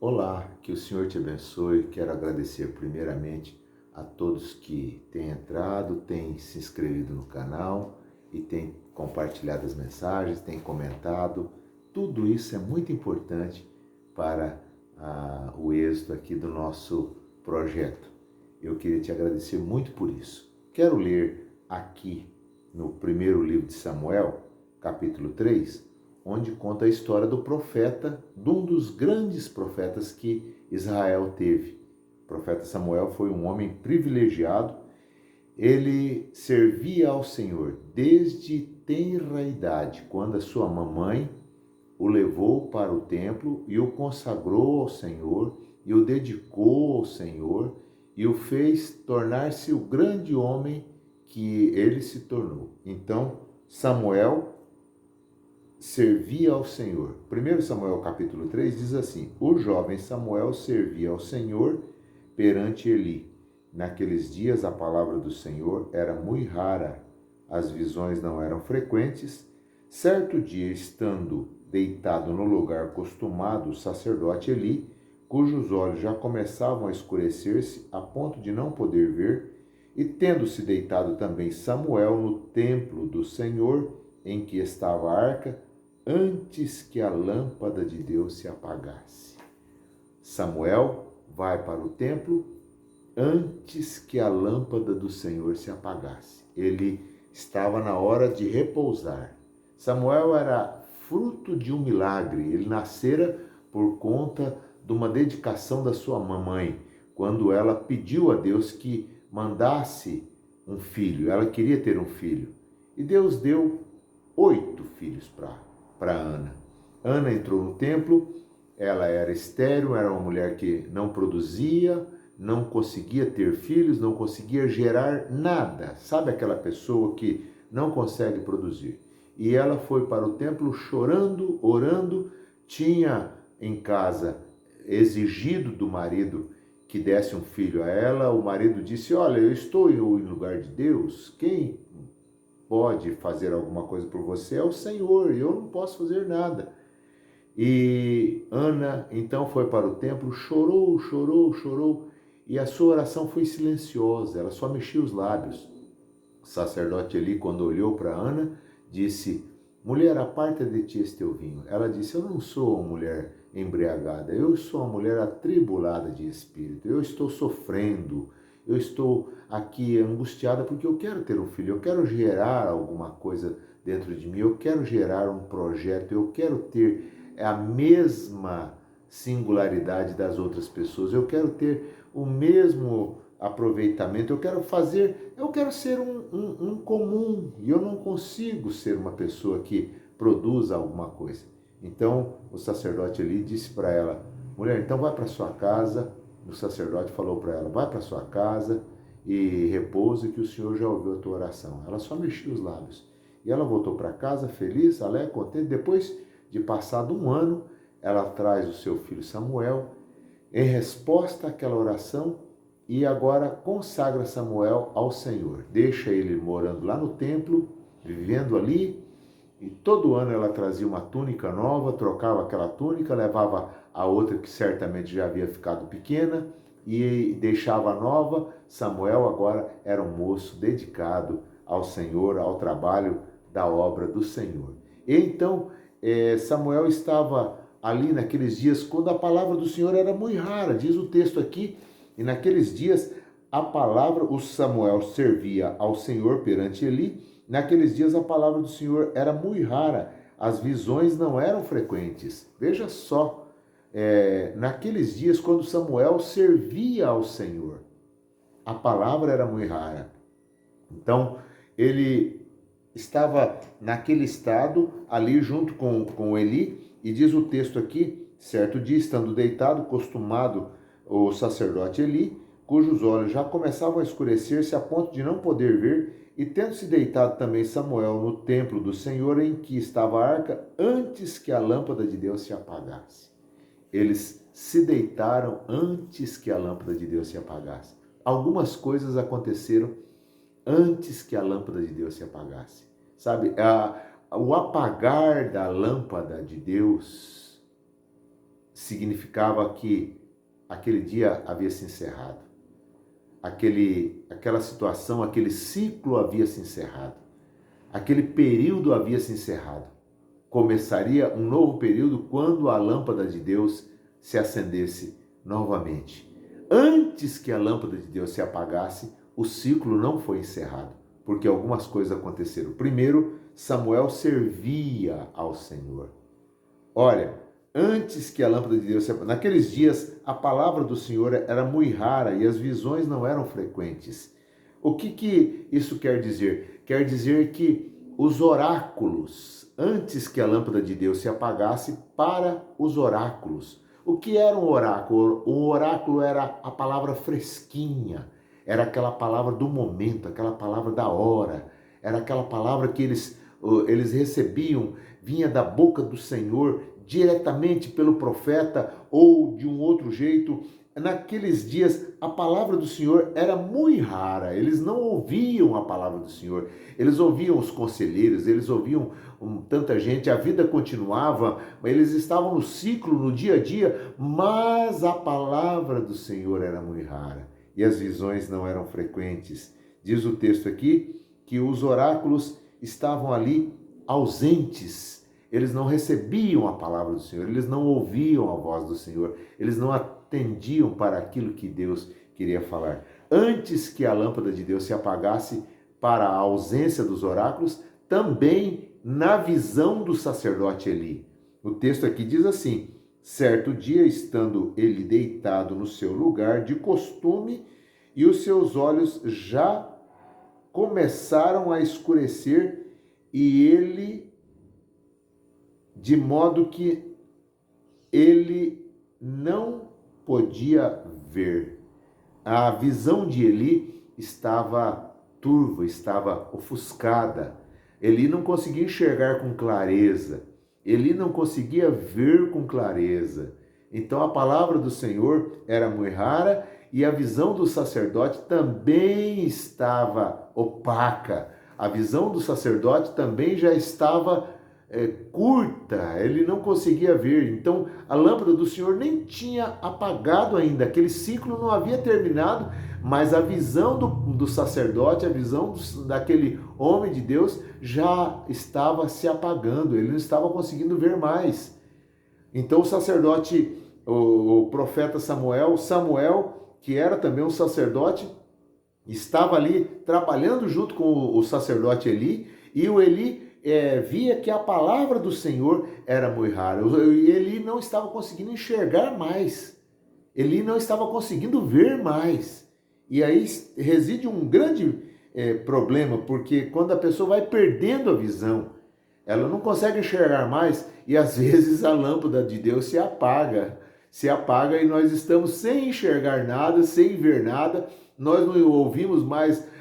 Olá, que o Senhor te abençoe. Quero agradecer primeiramente a todos que têm entrado, têm se inscrito no canal e têm compartilhado as mensagens, têm comentado. Tudo isso é muito importante para o êxito aqui do nosso projeto. Eu queria te agradecer muito por isso. Quero ler aqui no primeiro livro de Samuel, capítulo 3, onde conta a história do profeta, de um dos grandes profetas que Israel teve. O profeta Samuel foi um homem privilegiado. Ele servia ao Senhor desde tenra idade, quando a sua mamãe o levou para o templo e o consagrou ao Senhor, e o dedicou ao Senhor, e o fez tornar-se o grande homem que ele se tornou. Então, Samuel servia ao Senhor. 1 Samuel capítulo 3 diz assim: o jovem Samuel servia ao Senhor perante Eli. Naqueles dias a palavra do Senhor era muito rara, as visões não eram frequentes. Certo dia, estando deitado no lugar acostumado, o sacerdote Eli, cujos olhos já começavam a escurecer-se a ponto de não poder ver, e tendo-se deitado também Samuel no templo do Senhor, em que estava a arca, antes que a lâmpada de Deus se apagasse. Samuel vai para o templo antes que a lâmpada do Senhor se apagasse. Ele estava na hora de repousar. Samuel era fruto de um milagre. Ele nascera por conta de uma dedicação da sua mamãe, quando ela pediu a Deus que mandasse um filho. Ela queria ter um filho. E Deus deu 8 filhos para Ana. Ana entrou no templo, ela era estéril, era uma mulher que não produzia, não conseguia ter filhos, não conseguia gerar nada. Sabe aquela pessoa que não consegue produzir? E ela foi para o templo chorando, orando, tinha em casa exigido do marido que desse um filho a ela. O marido disse: olha, eu estou em lugar de Deus, quem pode fazer alguma coisa por você é o Senhor, e eu não posso fazer nada. E Ana então foi para o templo, chorou, chorou, chorou, e a sua oração foi silenciosa, ela só mexia os lábios. O sacerdote Eli, quando olhou para Ana, disse: mulher, aparta de ti este teu vinho. Ela disse: eu não sou uma mulher embriagada, eu sou uma mulher atribulada de espírito, eu estou sofrendo, eu estou aqui angustiada porque eu quero ter um filho, eu quero gerar alguma coisa dentro de mim, eu quero gerar um projeto, eu quero ter a mesma singularidade das outras pessoas, eu quero ter o mesmo aproveitamento, eu quero ser um comum, e eu não consigo ser uma pessoa que produza alguma coisa. Então o sacerdote ali disse para ela: mulher, então vai para sua casa. O sacerdote falou para ela: vai para sua casa e repouse, que o Senhor já ouviu a tua oração. Ela só mexia os lábios. E ela voltou para casa feliz, alegre, contente. Depois de passado um ano, ela traz o seu filho Samuel em resposta àquela oração, e agora consagra Samuel ao Senhor. Deixa ele morando lá no templo, vivendo ali, e todo ano ela trazia uma túnica nova, trocava aquela túnica, levava a outra que certamente já havia ficado pequena e deixava a nova. Samuel agora era um moço dedicado ao Senhor, ao trabalho da obra do Senhor. E então Samuel estava ali naqueles dias, quando a palavra do Senhor era muito rara, diz o texto aqui, e naqueles dias a palavra, o Samuel servia ao Senhor perante Eli. Naqueles dias a palavra do Senhor era muito rara, as visões não eram frequentes. Veja só, naqueles dias quando Samuel servia ao Senhor, a palavra era muito rara. Então ele estava naquele estado ali junto com Eli, e diz o texto aqui: certo dia, estando deitado, acostumado o sacerdote Eli, cujos olhos já começavam a escurecer-se a ponto de não poder ver, e tendo-se deitado também Samuel no templo do Senhor, em que estava a arca, antes que a lâmpada de Deus se apagasse. Eles se deitaram antes que a lâmpada de Deus se apagasse. Algumas coisas aconteceram antes que a lâmpada de Deus se apagasse. Sabe, o apagar da lâmpada de Deus significava que aquele dia havia se encerrado. Aquela situação, aquele ciclo havia se encerrado. Aquele período havia se encerrado. Começaria um novo período quando a lâmpada de Deus se acendesse novamente. Antes que a lâmpada de Deus se apagasse, o ciclo não foi encerrado, porque algumas coisas aconteceram. Primeiro, Samuel servia ao Senhor. Olha, antes que a lâmpada de Deus se apagasse, naqueles dias a palavra do Senhor era muito rara e as visões não eram frequentes. O que isso quer dizer? Quer dizer que os oráculos, antes que a lâmpada de Deus se apagasse, para os oráculos. O que era um oráculo? O oráculo era a palavra fresquinha, era aquela palavra do momento, aquela palavra da hora, era aquela palavra que eles recebiam, vinha da boca do Senhor, diretamente pelo profeta ou de um outro jeito. Naqueles dias, a palavra do Senhor era muito rara, eles não ouviam a palavra do Senhor, eles ouviam os conselheiros, eles ouviam tanta gente, a vida continuava, eles estavam no ciclo, no dia a dia, mas a palavra do Senhor era muito rara e as visões não eram frequentes. Diz o texto aqui que os oráculos estavam ali ausentes, eles não recebiam a palavra do Senhor, eles não ouviam a voz do Senhor, eles não atendiam para aquilo que Deus queria falar. Antes que a lâmpada de Deus se apagasse, para a ausência dos oráculos, também na visão do sacerdote Eli. O texto aqui diz assim: certo dia, estando ele deitado no seu lugar de costume, e os seus olhos já começaram a escurecer, e ele, de modo que ele não podia ver. A visão de Eli estava turva, estava ofuscada. Eli não conseguia enxergar com clareza. Eli não conseguia ver com clareza. Então a palavra do Senhor era muito rara e a visão do sacerdote também estava opaca. A visão do sacerdote também já estava curta, ele não conseguia ver. Então a lâmpada do Senhor nem tinha apagado ainda, aquele ciclo não havia terminado, mas a visão do sacerdote, a visão daquele homem de Deus já estava se apagando, ele não estava conseguindo ver mais. Então o sacerdote, o profeta Samuel, que era também um sacerdote, estava ali trabalhando junto com o sacerdote Eli, e o Eli via que a palavra do Senhor era muito rara. Ele não estava conseguindo enxergar mais. Ele não estava conseguindo ver mais. E aí reside um grande problema, porque quando a pessoa vai perdendo a visão, ela não consegue enxergar mais e às vezes a lâmpada de Deus se apaga e nós estamos sem enxergar nada, sem ver nada, nós não ouvimos mais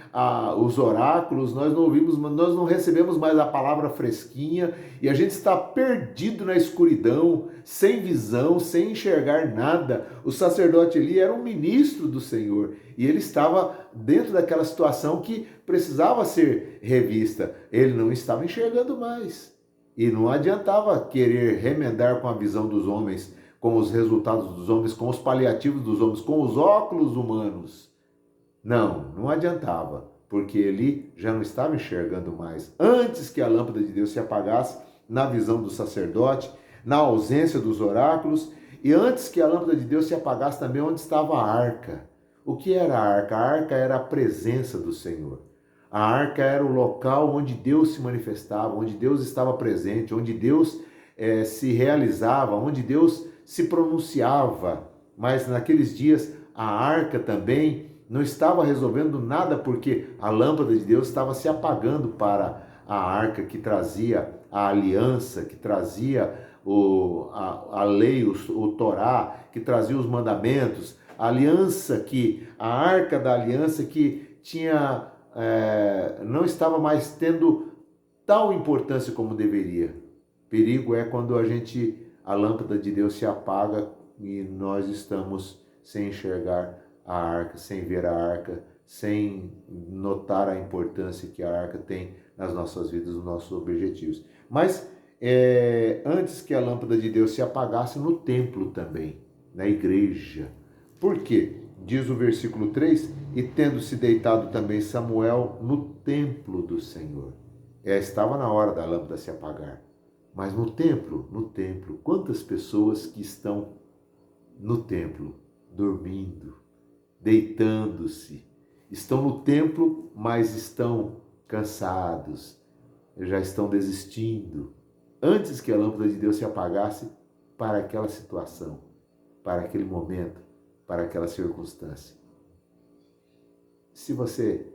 os oráculos, nós não recebemos mais a palavra fresquinha e a gente está perdido na escuridão, sem visão, sem enxergar nada. O sacerdote Eli era um ministro do Senhor e ele estava dentro daquela situação que precisava ser revista. Ele não estava enxergando mais e não adiantava querer remendar com a visão dos homens, com os resultados dos homens, com os paliativos dos homens, com os óculos humanos. Não adiantava, porque ele já não estava enxergando mais. Antes que a lâmpada de Deus se apagasse, na visão do sacerdote, na ausência dos oráculos, e antes que a lâmpada de Deus se apagasse também, onde estava a arca. O que era a arca? A arca era a presença do Senhor. A arca era o local onde Deus se manifestava, onde Deus estava presente, onde Deus se realizava, onde Deus se pronunciava. Mas naqueles dias, a arca também não estava resolvendo nada, porque a lâmpada de Deus estava se apagando para a arca que trazia a aliança, que trazia a lei, o Torá, que trazia os mandamentos, a aliança, a arca da aliança que tinha, não estava mais tendo tal importância como deveria. Perigo é quando a lâmpada de Deus se apaga e nós estamos sem enxergar a arca, sem ver a arca, sem notar a importância que a arca tem nas nossas vidas, nos nossos objetivos. Mas antes que a lâmpada de Deus se apagasse no templo também, na igreja. Por quê? Diz o versículo 3, e tendo-se deitado também Samuel no templo do Senhor. Estava na hora da lâmpada se apagar. Mas no templo, quantas pessoas que estão no templo, dormindo, deitando-se, estão no templo, mas estão cansados, já estão desistindo, antes que a lâmpada de Deus se apagasse para aquela situação, para aquele momento, para aquela circunstância. Se você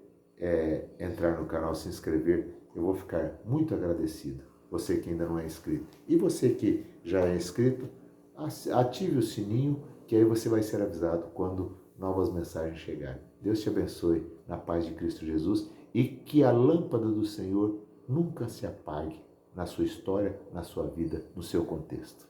entrar no canal, se inscrever, eu vou ficar muito agradecido. Você que ainda não é inscrito. E você que já é inscrito, ative o sininho, que aí você vai ser avisado quando novas mensagens chegarem. Deus te abençoe na paz de Cristo Jesus e que a lâmpada do Senhor nunca se apague na sua história, na sua vida, no seu contexto.